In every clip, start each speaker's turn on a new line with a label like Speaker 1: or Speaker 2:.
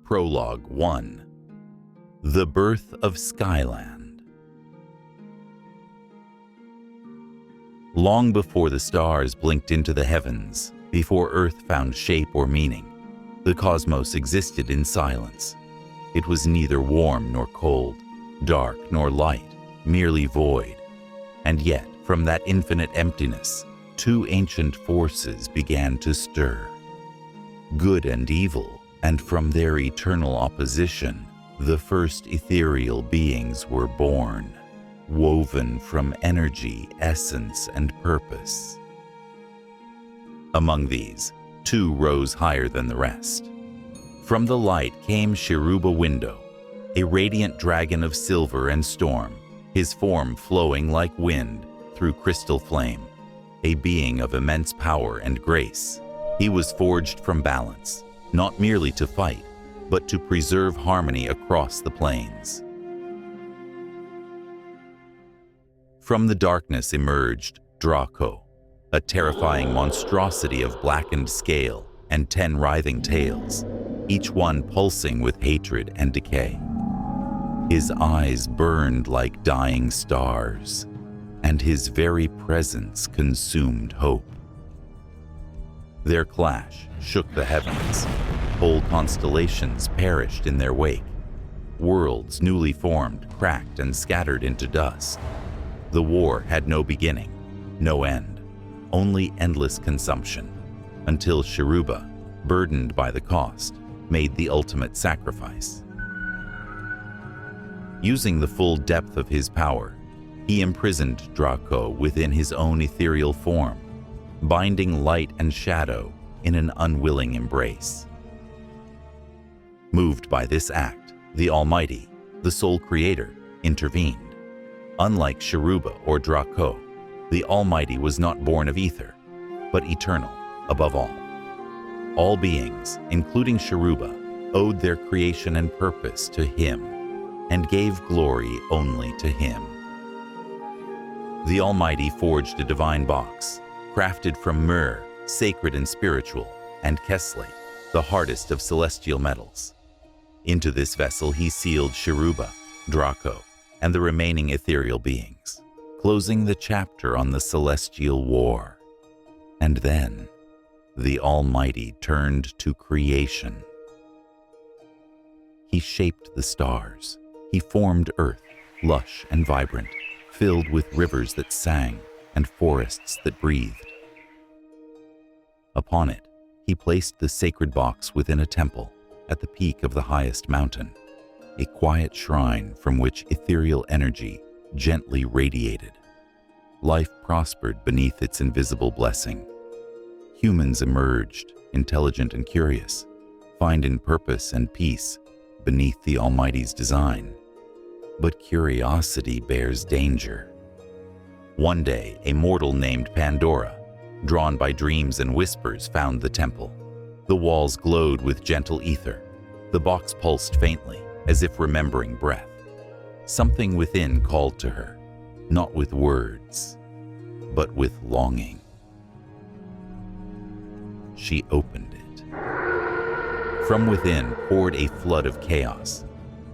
Speaker 1: Prologue 1. The Birth of Skyland. Long before the stars blinked into the heavens, before Earth found shape or meaning, the cosmos existed in silence. It was neither warm nor cold, dark nor light, merely void. And yet, from that infinite emptiness, two ancient forces began to stir. Good and evil, and from their eternal opposition, the first ethereal beings were born, woven from energy, essence, and purpose. Among these, two rose higher than the rest. From the light came Shiruba U'windo, a radiant dragon of silver and storm, his form flowing like wind through crystal flame, a being of immense power and grace. He was forged from balance, not merely to fight, but to preserve harmony across the plains. From the darkness emerged Drako, a terrifying monstrosity of blackened scale and 10 writhing tails, each one pulsing with hatred and decay. His eyes burned like dying stars, and his very presence consumed hope. Their clash shook the heavens. Whole constellations perished in their wake. Worlds newly formed cracked and scattered into dust. The war had no beginning, no end, only endless consumption, until Shiruba, burdened by the cost, made the ultimate sacrifice. Using the full depth of his power, he imprisoned Drako within his own ethereal form, binding light and shadow in an unwilling embrace. Moved by this act, the Almighty, the sole creator, intervened. Unlike Shiruba or Drako, the Almighty was not born of ether, but eternal above all. All beings, including Shiruba, owed their creation and purpose to him, and gave glory only to him. The Almighty forged a divine box, crafted from myrrh, sacred and spiritual, and kesslate, the hardest of celestial metals. Into this vessel he sealed Shiruba, Drako, and the remaining ethereal beings, closing the chapter on the celestial war. And then, the Almighty turned to creation. He shaped the stars. He formed Earth, lush and vibrant, filled with rivers that sang and forests that breathed. Upon it, he placed the sacred box within a temple at the peak of the highest mountain, a quiet shrine from which ethereal energy gently radiated. Life prospered beneath its invisible blessing. Humans emerged, intelligent and curious, finding purpose and peace beneath the Almighty's design. But curiosity bears danger. One day, a mortal named Pandora, drawn by dreams and whispers, found the temple. The walls glowed with gentle ether. The box pulsed faintly, as if remembering breath. Something within called to her, not with words, but with longing. She opened it. From within poured a flood of chaos.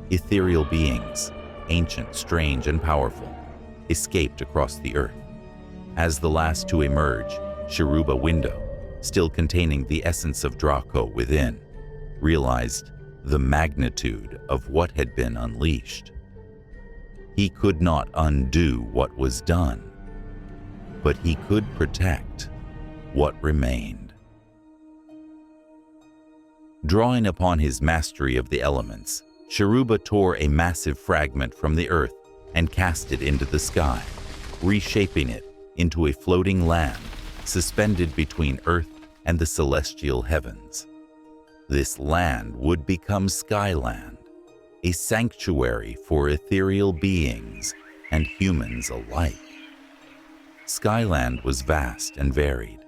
Speaker 1: Ethereal beings, ancient, strange, and powerful, escaped across the earth. As the last to emerge, Shiruba U'windo, still containing the essence of Drako within, realized the magnitude of what had been unleashed. He could not undo what was done, but he could protect what remained. Drawing upon his mastery of the elements, Shiruba tore a massive fragment from the earth and cast it into the sky, reshaping it into a floating land suspended between earth and the celestial heavens. This land would become Skyland, a sanctuary for ethereal beings and humans alike. Skyland was vast and varied.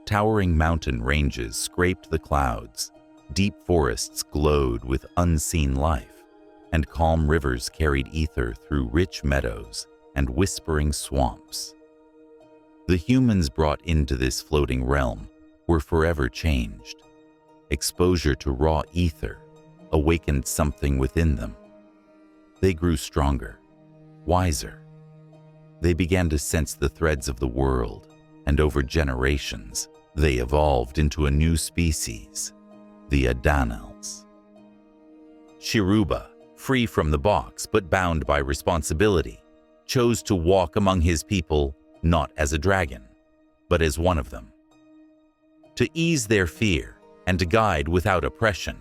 Speaker 1: Towering mountain ranges scraped the clouds, deep forests glowed with unseen life, and calm rivers carried ether through rich meadows and whispering swamps. The humans brought into this floating realm were forever changed. Exposure to raw ether, awakened something within them. They grew stronger, wiser. They began to sense the threads of the world, and over generations, they evolved into a new species, the Adanels. Shiruba, free from the box but bound by responsibility, chose to walk among his people not as a dragon, but as one of them. To ease their fear and to guide without oppression,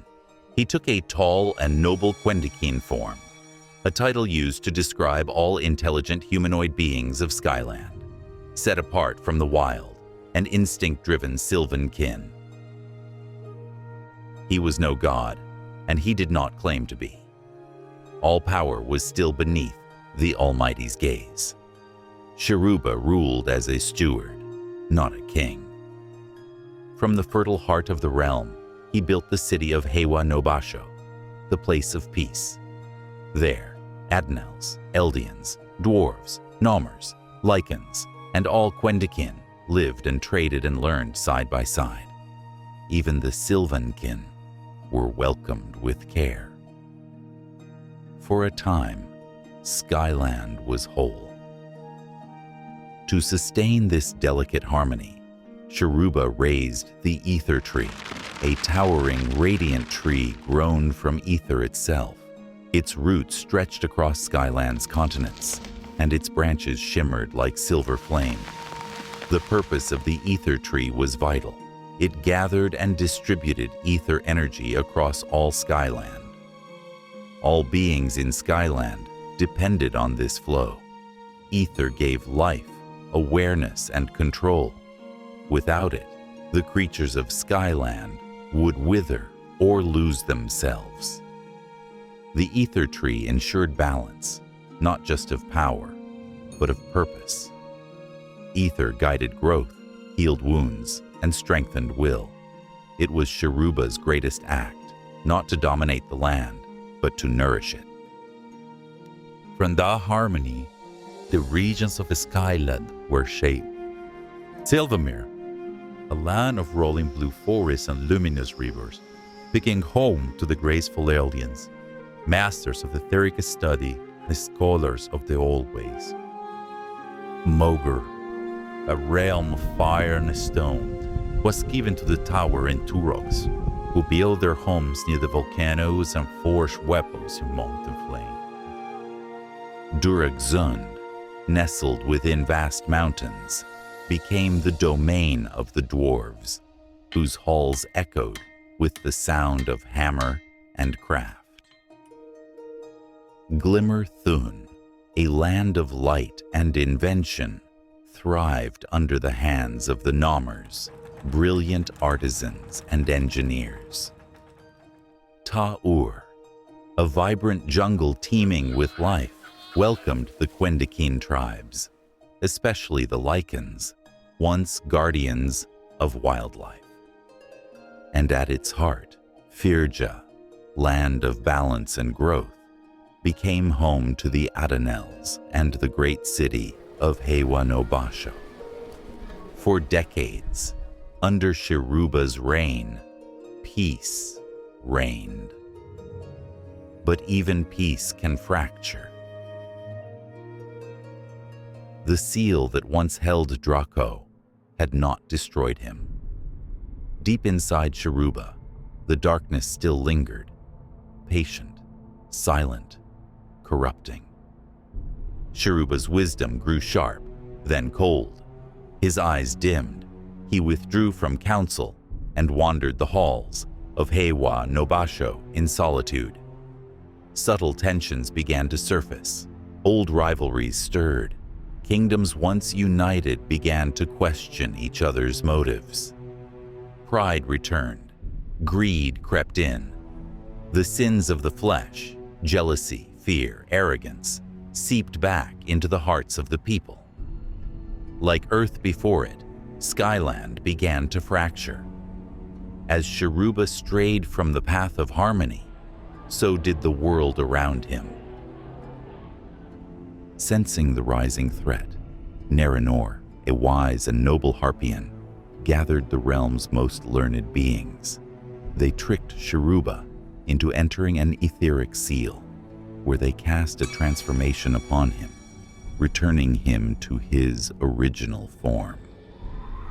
Speaker 1: he took a tall and noble Quendikin form, a title used to describe all intelligent humanoid beings of Skyland, set apart from the wild and instinct-driven Sylvan kin. He was no god, and he did not claim to be. All power was still beneath the Almighty's gaze. Shiruba ruled as a steward, not a king. From the fertile heart of the realm, he built the city of Heiwa No Basho, the place of peace. There, Adanels, Eldians, dwarves, Nommers, Lycans, and all Quendikin lived and traded and learned side by side. Even the Sylvankin were welcomed with care. For a time, Skyland was whole. To sustain this delicate harmony, Shiruba raised the ether tree, a towering, radiant tree grown from ether itself. Its roots stretched across Skyland's continents, and its branches shimmered like silver flame. The purpose of the ether tree was vital. It gathered and distributed ether energy across all Skyland. All beings in Skyland depended on this flow. Ether gave life, awareness, and control. Without it, the creatures of Skyland would wither or lose themselves. The ether tree ensured balance, not just of power, but of purpose. Ether guided growth, healed wounds, and strengthened will. It was Shiruba's greatest act, not to dominate the land, but to nourish it. From that harmony, the regions of Skyland were shaped. Sylvamere, a land of rolling blue forests and luminous rivers, became home to the graceful aliens, masters of etheric study and scholars of the old ways. Mogr, a realm of fire and stone, was given to the Tower and Turoks, who built their homes near the volcanoes and forged weapons in molten flame. Duragzund, nestled within vast mountains, became the domain of the dwarves, whose halls echoed with the sound of hammer and craft. Glimmer Thun, a land of light and invention, thrived under the hands of the Nommers, brilliant artisans and engineers. Ta-Ur, a vibrant jungle teeming with life, welcomed the Quendikin tribes, especially the Lycans, once guardians of wildlife. And at its heart, Firja, land of balance and growth, became home to the Adanels and the great city of Heiwa No Basho. For decades, under Shiruba's reign, peace reigned. But even peace can fracture. The seal that once held Drako had not destroyed him. Deep inside Shiruba, the darkness still lingered, patient, silent, corrupting. Shiruba's wisdom grew sharp, then cold. His eyes dimmed. He withdrew from council and wandered the halls of Heiwa No Basho in solitude. Subtle tensions began to surface. Old rivalries stirred. Kingdoms once united began to question each other's motives. Pride returned. Greed crept in. The sins of the flesh, jealousy, fear, arrogance, seeped back into the hearts of the people. Like Earth before it, Skyland began to fracture. As Shiruba strayed from the path of harmony, so did the world around him. Sensing the rising threat, Narinor, a wise and noble Harpian, gathered the realm's most learned beings. They tricked Shiruba into entering an etheric seal, where they cast a transformation upon him, returning him to his original form,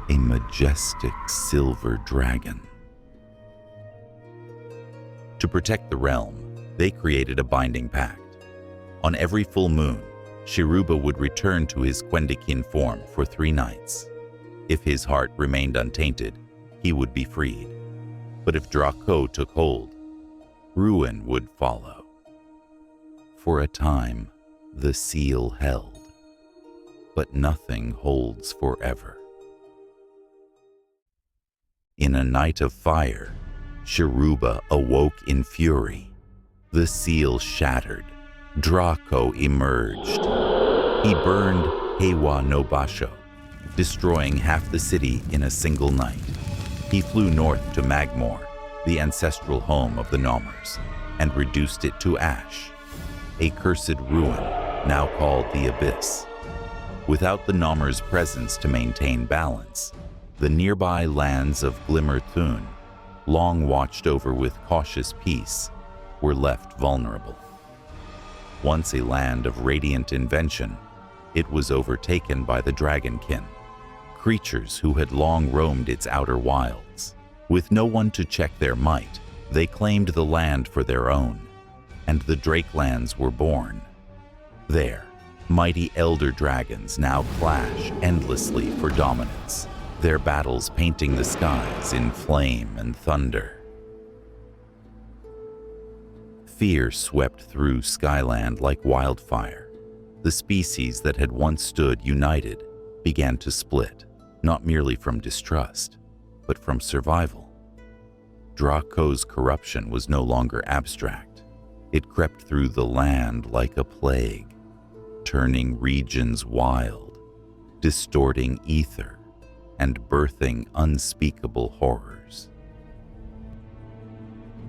Speaker 1: a majestic silver dragon. To protect the realm, they created a binding pact. On every full moon, Shiruba would return to his Quendikin form for 3 nights. If his heart remained untainted, he would be freed. But if Drako took hold, ruin would follow. For a time, the seal held, but nothing holds forever. In a night of fire, Shiruba awoke in fury. The seal shattered. Drako emerged. He burned Heiwa No Basho, destroying half the city in a single night. He flew north to Magmor, the ancestral home of the Nommers, and reduced it to ash, a cursed ruin now called the Abyss. Without the Nommers' presence to maintain balance, the nearby lands of Glimmerthun, long watched over with cautious peace, were left vulnerable. Once a land of radiant invention, it was overtaken by the Dragonkin, creatures who had long roamed its outer wilds. With no one to check their might, they claimed the land for their own, and the Drakelands were born. There, mighty elder dragons now clash endlessly for dominance, their battles painting the skies in flame and thunder. Fear swept through Skyland like wildfire. The species that had once stood united began to split, not merely from distrust, but from survival. Drako's corruption was no longer abstract. It crept through the land like a plague, turning regions wild, distorting ether, and birthing unspeakable horrors.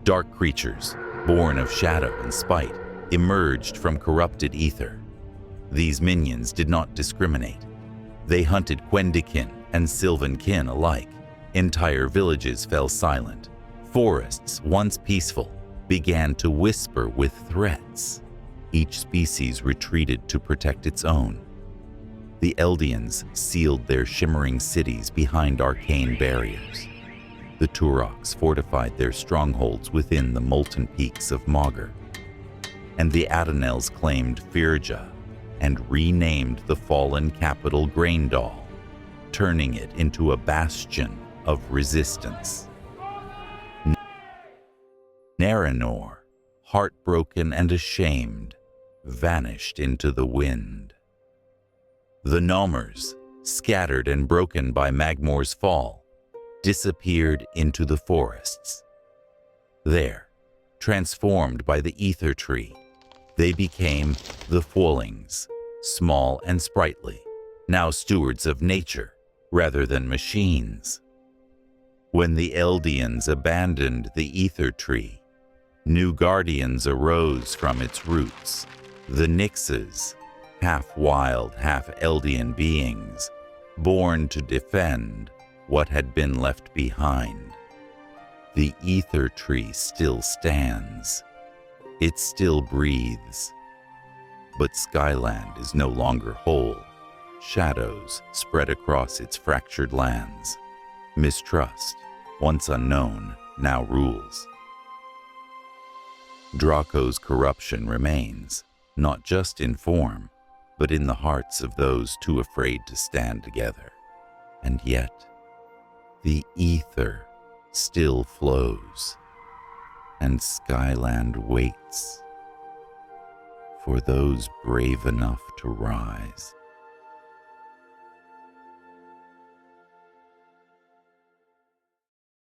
Speaker 1: Dark creatures, born of shadow and spite, emerged from corrupted ether. These minions did not discriminate. They hunted Quendikin and Sylvan kin alike. Entire villages fell silent. Forests, once peaceful, began to whisper with threats. Each species retreated to protect its own. The Eldians sealed their shimmering cities behind arcane barriers. The Turoks fortified their strongholds within the molten peaks of Mogr. And the Adonels claimed Firja and renamed the fallen capital Graindal, turning it into a bastion of resistance. Naranor, heartbroken and ashamed, vanished into the wind. The Nommers, scattered and broken by Magmor's fall, disappeared into the forests. There, transformed by the ether tree, they became the Fwolings, small and sprightly, now stewards of nature rather than machines. When the Eldians abandoned the ether tree, new guardians arose from its roots. The Nixes, half wild, half Eldian beings, born to defend what had been left behind. The ether tree still stands. It still breathes. But Skyland is no longer whole. Shadows spread across its fractured lands. Mistrust, once unknown, now rules. Drako's corruption remains, not just in form, but in the hearts of those too afraid to stand together. And yet, the ether still flows, and Skyland waits for those brave enough to rise.